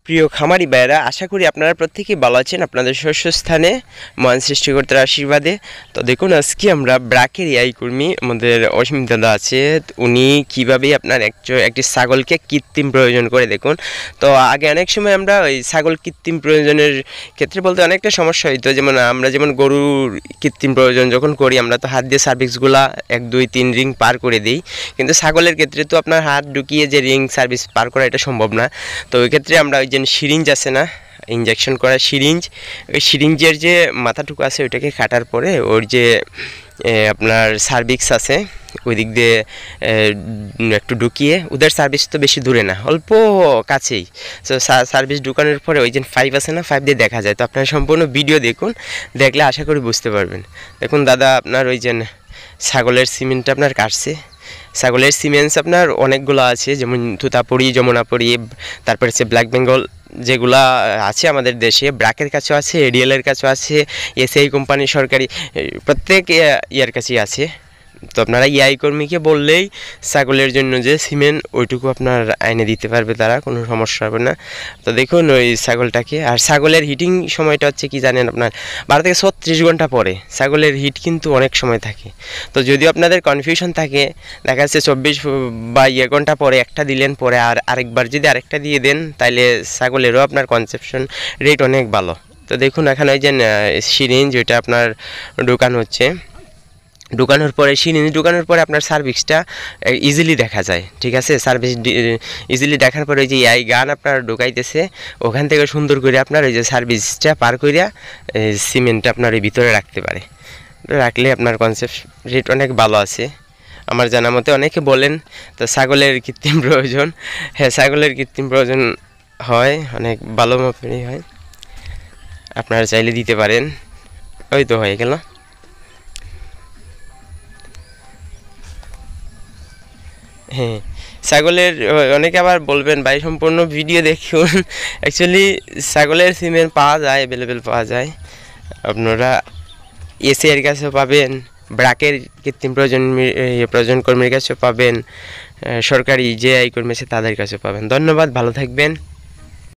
প্রিয় খামারি ভাইয়েরা, আশা করি আপনারা প্রত্যেকেই ভালো আছেন আপনাদের শস্যস্থানে মহান সৃষ্টিকর্তার আশীর্বাদে। তো দেখুন, আজকে আমরা ব্রাকের এআই কর্মী আমাদের অসীম দাদা আছে, উনি কীভাবে আপনার একটি ছাগলকে কৃত্রিম প্রয়োজন করে দেখুন। তো আগে অনেক সময় আমরা ওই ছাগল কৃত্রিম প্রয়োজনের ক্ষেত্রে বলতে অনেকটা সমস্যা হইতো, যেমন আমরা যেমন গরুর কৃত্রিম প্রয়োজন যখন করি আমরা তো হাত দিয়ে সার্ভিসগুলা 1 2 3 রিং পার করে দিই, কিন্তু ছাগলের ক্ষেত্রে তো আপনার হাত ঢুকিয়ে যে রিং সার্ভিস পার করা এটা সম্ভব না। তো ওই ক্ষেত্রে আমরা ওই যে সিরিঞ্জ আছে না, ইনজেকশন করা সিরিঞ্জ, ওই সিরিঞ্জের যে মাথাটুকু আছে ওইটাকে কাটার পরে ওর যে আপনার সার্ভিক্স আছে ওই দিক দিয়ে একটু ঢুকিয়ে, ওদের সার্ভিস তো বেশি দূরে না, অল্প কাছেই। তো সার্ভিস ঢুকানোর পরে ওই যে 5 আছে না, 5 দিয়ে দেখা যায়। তো আপনারা সম্পূর্ণ ভিডিও দেখুন, দেখলে আশা করি বুঝতে পারবেন। দেখুন দাদা, আপনার ওই যে ছাগলের সিমেন্টটা আপনার কাটছে। ছাগলের সিমেন্টস আপনার অনেকগুলো আছে, যেমন তুতাপুরি, যমুনাপুরি, তারপরে হচ্ছে ব্ল্যাক বেঙ্গল যেগুলা আছে আমাদের দেশে, ব্রাকের কাছেও আছে, এডিএলের কাছেও আছে, এসআই কোম্পানি সরকারি প্রত্যেক ইয়ার কাছেই আছে। তো আপনারা এআই কর্মীকে বললেই ছাগলের জন্য যে সিমেন্ট ওইটুকু আপনার আইনে দিতে পারবে, তারা কোনো সমস্যা হবে না। তো দেখুন ওই ছাগলটাকে, আর ছাগলের হিটিং সময়টা হচ্ছে কি জানেন, আপনার 12 থেকে 36 ঘন্টা পরে ছাগলের হিট কিন্তু অনেক সময় থাকে। তো যদিও আপনাদের কনফিউশন থাকে, দেখা যাচ্ছে 24 বা ঘন্টা পরে একটা দিলেন, পরে আর আরেকবার যদি আরেকটা দিয়ে দেন, তাইলে ছাগলেরও আপনার কনসেপশন রেট অনেক ভালো। তো দেখুন এখানে ওই যে সিরিঞ্জ ওইটা আপনার ঢোকানো হচ্ছে, ঢুকানোর পরে সিরিঞ্জ ঢুকানোর পরে আপনার সার্ভিসটা ইজিলি দেখা যায়, ঠিক আছে। সার্ভিস ইজিলি দেখার পরে ওই যে এই গান আপনার ঢুকাইতেছে, ওখান থেকে সুন্দর করে আপনার ওই যে সার্ভিসটা পার করিয়া সিমেন্টটা আপনার এই ভিতরে রাখতে পারে, রাখলে আপনার কনসেপ্ট রেট অনেক ভালো আছে আমার জানা মতে। অনেকে বলেন তো ছাগলের কৃত্রিম প্রয়োজন, হ্যাঁ ছাগলের কৃত্রিম প্রয়োজন হয়, অনেক ভালো মাপেরই হয়, আপনারা চাইলে দিতে পারেন। ওই তো হয়ে গেল। হ্যাঁ, ছাগলের অনেকে আবার বলবেন ভাই সম্পূর্ণ ভিডিও দেখুন। অ্যাকচুয়ালি ছাগলের সিমেন্ট পাওয়া যায়, অ্যাভেলেবেল পাওয়া যায়, আপনারা এসিআর কাছেও পাবেন, ব্রাকের কৃত্রিম প্রয়োজন কর্মীর কাছেও পাবেন, সরকারি যে আই কর্মী আছে তাদের কাছেও পাবেন। ধন্যবাদ, ভালো থাকবেন।